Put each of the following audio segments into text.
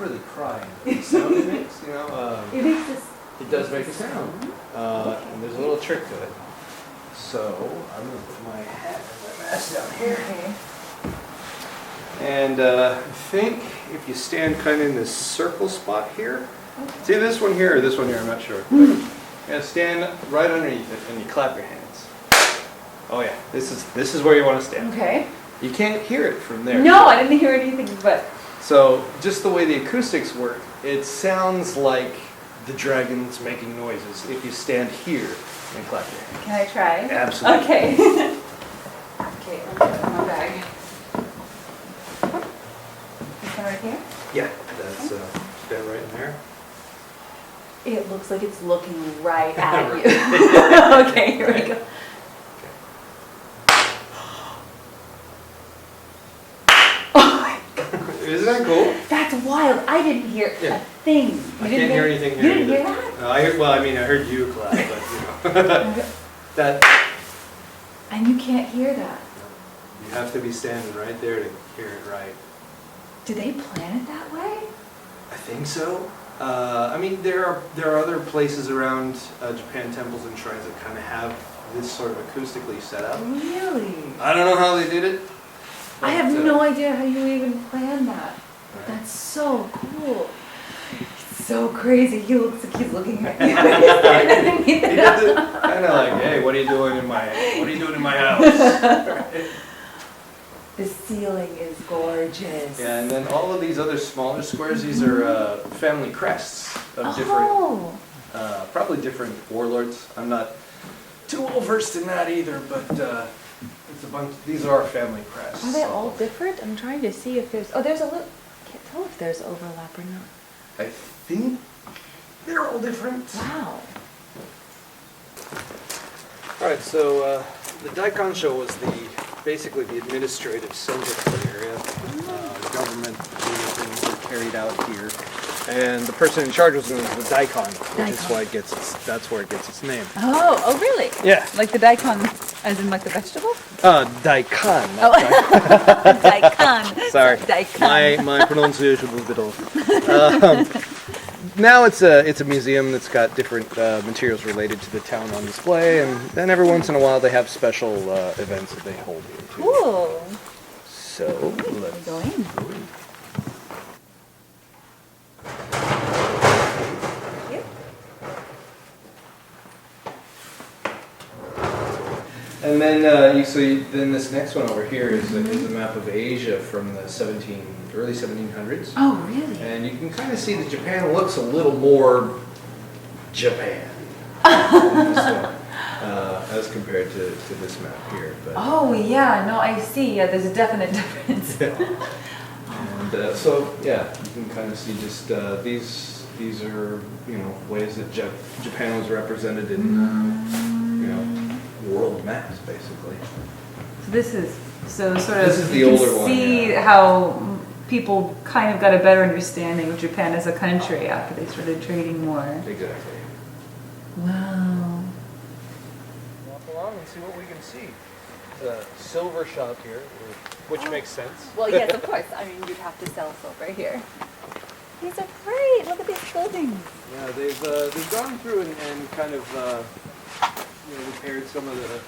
really crying. The sound it makes, you know. It makes this. It does make a sound. And there's a little trick to it. So I'm going to put my hat and my mask down here. Okay. And I think if you stand kind of in this circle spot here, see this one here or this one here, I'm not sure. Yeah, stand right underneath it and you clap your hands. Oh yeah, this is where you want to stand. Okay. You can't hear it from there. No, I didn't hear anything but. So just the way the acoustics work, it sounds like the dragon's making noises if you stand here and clap your hands. Can I try? Absolutely. Okay. Okay, let me put my bag. This one right here? Yeah, that's stand right in there. It looks like it's looking right at Right. you. Okay, here we go. Isn't that cool? That's wild. I didn't hear Yeah. a thing. You I didn't can't hear anything You here. didn't hear either. that? No, I heard you clap, but you know. That And you can't hear that. you have to be standing right there to hear it right. Did they plan it that way? I think so. I mean, there are other places around Japan, temples and shrines that kind of have this sort of acoustically set up. Really? I don't know how they did it. I have but, no idea how you even planned that. Right. That's so cool. It's so crazy. He looks like he's looking at you. He did kind of like, hey, what are you doing in my house? The ceiling is gorgeous. Yeah, and then all of these other smaller squares, these are family crests of different, probably different warlords. I'm not too well versed in that either, but it's a bunch. These are family crests. Are they all different? I'm trying to see if there's. Oh, there's a little. Can't tell if there's overlap or not. I think they're all different. Wow. All right, so the Daikansho was basically the administrative center for the area. Government things were carried out here, and the person in charge was known as the daikon, which is why that's where it gets its name. Oh really? Yeah. Like the daikon, as in like the vegetable? Daikon. Oh, daikon. Sorry, Daikon. my pronunciation was a bit off. Now it's a museum that's got different materials related to the town on display, and then every once in a while they have special events that they hold here too. Cool. So let's go in. Yep. And then then this next one over here is a map of Asia from the early 1700s. Oh really? And you can kind of see that Japan looks a little more Japan in this one, as compared to this map here. But, Oh yeah, no, I see. Yeah, there's a definite difference. and so yeah, you can kind of see just these are ways that Japan was represented in world maps basically. So this is sort of. This is the you can older one, see yeah. how people kind of got a better understanding of Japan as a country after they started trading more. Exactly. Wow. Walk along and see what we can see. The silver shop here, which makes sense. Well, yes, of course. I mean, you'd have to sell silver here. These are great. Look at these buildings. Yeah, they've gone through and kind of repaired some of the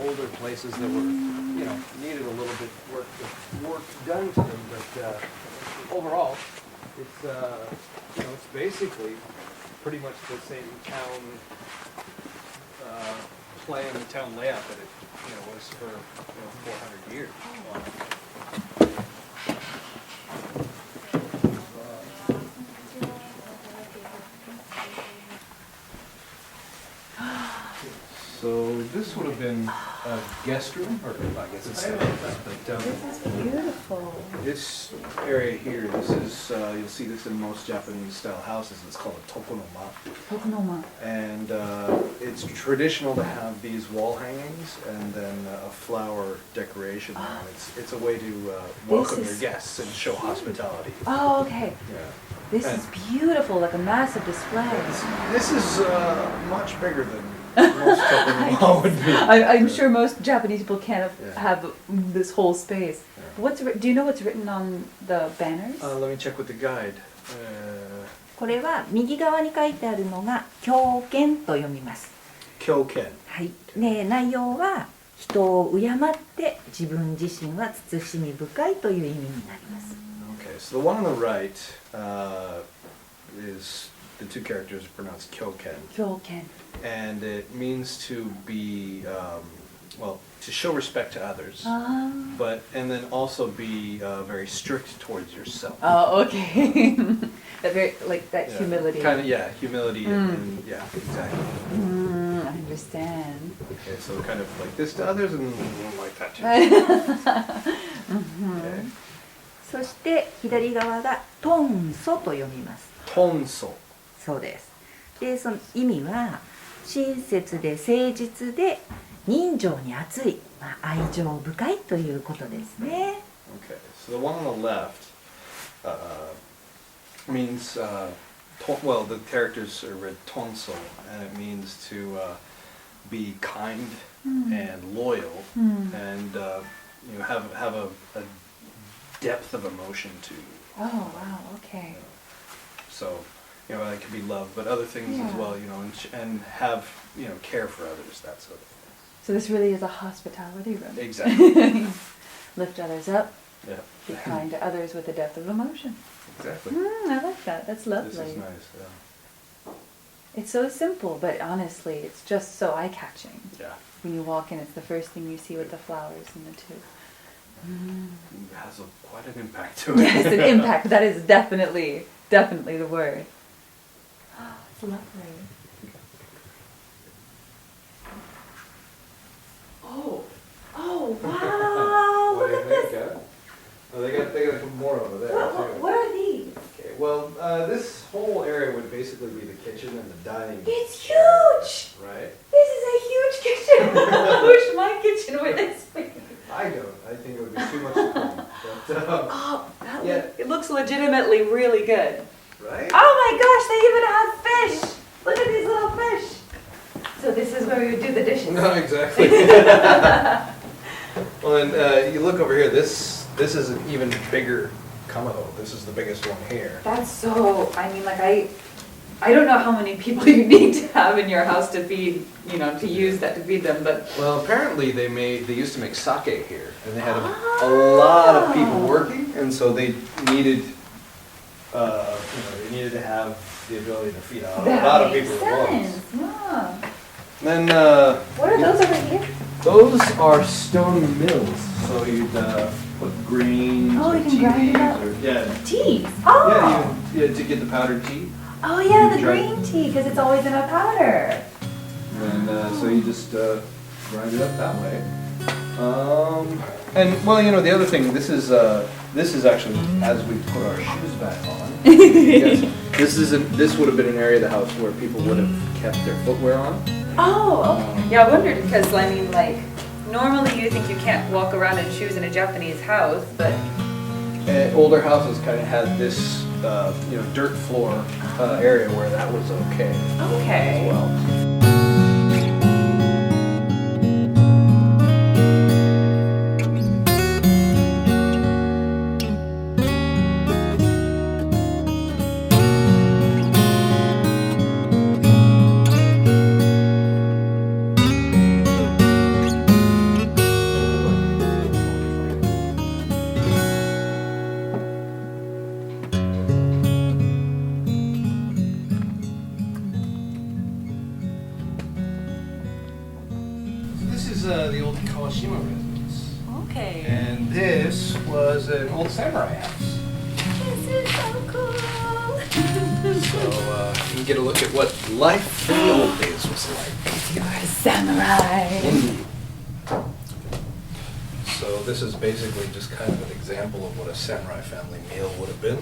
older places that were needed a little bit work done to them, but overall it's it's basically pretty much the same town plan, the town layout that it was for 400 years. So this would have been a guest room, or I guess it's but This is beautiful. this area here, this is you'll see this in most Japanese style houses. It's called a tokonoma, Tokonoma. and it's traditional to have these wall hangings and then a flower decoration. Ah. It's a way to welcome your is guests and show hospitality. Oh, okay. Yeah. This is beautiful, like a massive display. This is much bigger than most tokonoma would be. I'm sure most Japanese people can't Yeah. have this whole space. Yeah. Do you know what's written on the banners? Let me check with the guide. これは右側に書いてあるのが狂犬と読みます。狂犬。はい。で、内容は人を敬って自分自身は慎み深いという意味になります。Okay, so the one on the right is the two characters are pronounced kyoken. 狂犬。 And it means to be, well, to show respect to others, but and then also be very strict towards yourself. Oh, okay. That very like that Yeah, humility. Kind of, yeah, humility and yeah, exactly. I understand. Okay, so kind of like this to others and like that too. Okay. そして左側がトンソと読みます。 Tonso. そうです。で、その意味は親切で誠実で人情に厚い、愛情深いということですね。 Okay, so the one on the left means, well, the characters are read tonso, and it means to be kind and loyal, and you know, have a depth of emotion to you. Oh, wow, okay. So, you know, that could be love, but other things as Yeah. well, you know, and have, you know, care for others, that sort of So this really is a hospitality room. thing. Exactly. Lift others up, Yeah. be kind to others with a depth of emotion. Exactly. I like that. That's lovely. This is nice. Yeah. It's so simple, but honestly, it's just so eye-catching. Yeah. When you walk in, it's the first thing you see with the flowers and the two. It has quite an impact to it. Yes, an impact. That is definitely the word. It's lovely. Oh, wow! What Look do you at think, this. huh? Oh, they got a couple more over there too. What are these? Okay, well, this whole area would basically be the kitchen and the dining. It's huge. Right? This is a huge kitchen. I wish my kitchen were this big. I don't. I think it would be too much to clean. But, Oh, Yeah. it looks legitimately really good. right? Oh my gosh, they even have fish! Look at these little fish! So this is where we would do the dishes. No, exactly. Well, and you look over here. This is an even bigger kamado. This is the biggest one here. That's so, I mean, like I don't know how many people you need to have in your house to feed, you know, to use that to feed them, but Well, apparently they used to make sake here, and they had a lot of people working, and so they needed, you know, they needed to have the ability to feed a lot of people at once. Yeah. Then What are those over here? those are stone mills, so you'd put greens Oh, or you can tea grind it leaves up. or yeah, Teas. Oh! yeah, to get the powdered tea. Oh yeah, the Try- green tea, because it's always in a powder. And so you just grind it up that way. And well, you know, the other thing, this is actually as we put our shoes back on. Because this would have been an area of the house where people would have kept their footwear on. Oh, okay. Yeah, I wondered because, I mean, like, normally you think you can't walk around in shoes in a Japanese house, but Older houses kind of had this, you know, dirt floor area where that was okay. okay. As well. This is the old Kawashima Residence. Okay. And this was an old samurai house. This is so cool. So you can get a look at what life in the old days was like. You're a samurai. Indeed. So this is basically just kind of an example of what a samurai family meal would have been.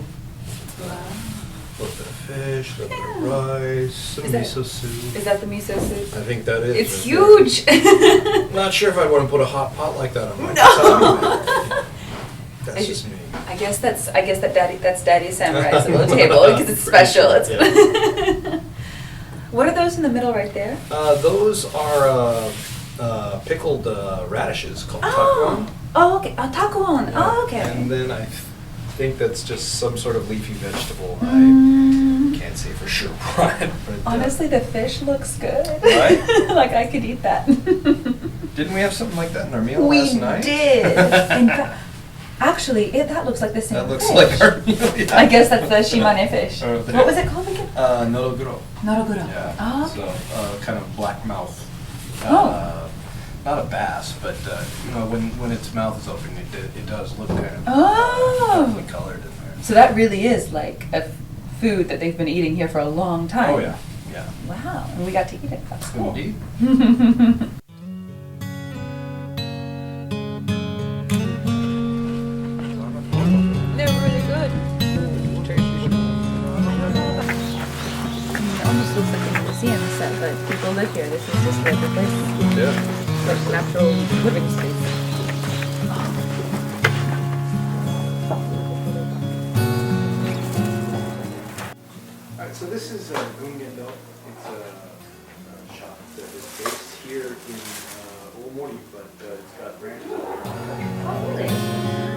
A little bit of fish, a little bit of rice, some Is that- miso soup. Is that the miso soup? I think that is. It's right there. huge. Not sure if I'd want to put a hot pot like that on my wasabi. That's just me. I guess that's Daddy Samurai's little table because it's special. It's Yeah. What are those in the middle right there? Those are pickled radishes called takuan. Oh, okay. Oh, takuon. Oh, okay. And then I think that's just some sort of leafy vegetable. I can't say for sure what. But, Honestly, the fish looks good. Right? Like I could eat that. didn't we have something like that in our meal We last night? did. In fact, actually, that looks like the same That looks fish. like our meal. Yeah. I guess that's the shimane fish. What was it called again? Noroguro. Noroguro. Yeah. Oh, So kind of black mouth. Oh. Not a bass, but when its mouth is open, it does look kind of Oh. definitely colored in there. So that really is like a food that they've been eating here for a long time. Oh yeah, yeah. Wow. And we got to eat it. That's cool. Indeed. They're really good. It almost looks like a museum set, but people live here. This is just like a place, Yeah. like natural living space. Alright, so this is Gungendo. It's a shop that is based here in Omori, but it's got branches all around. really?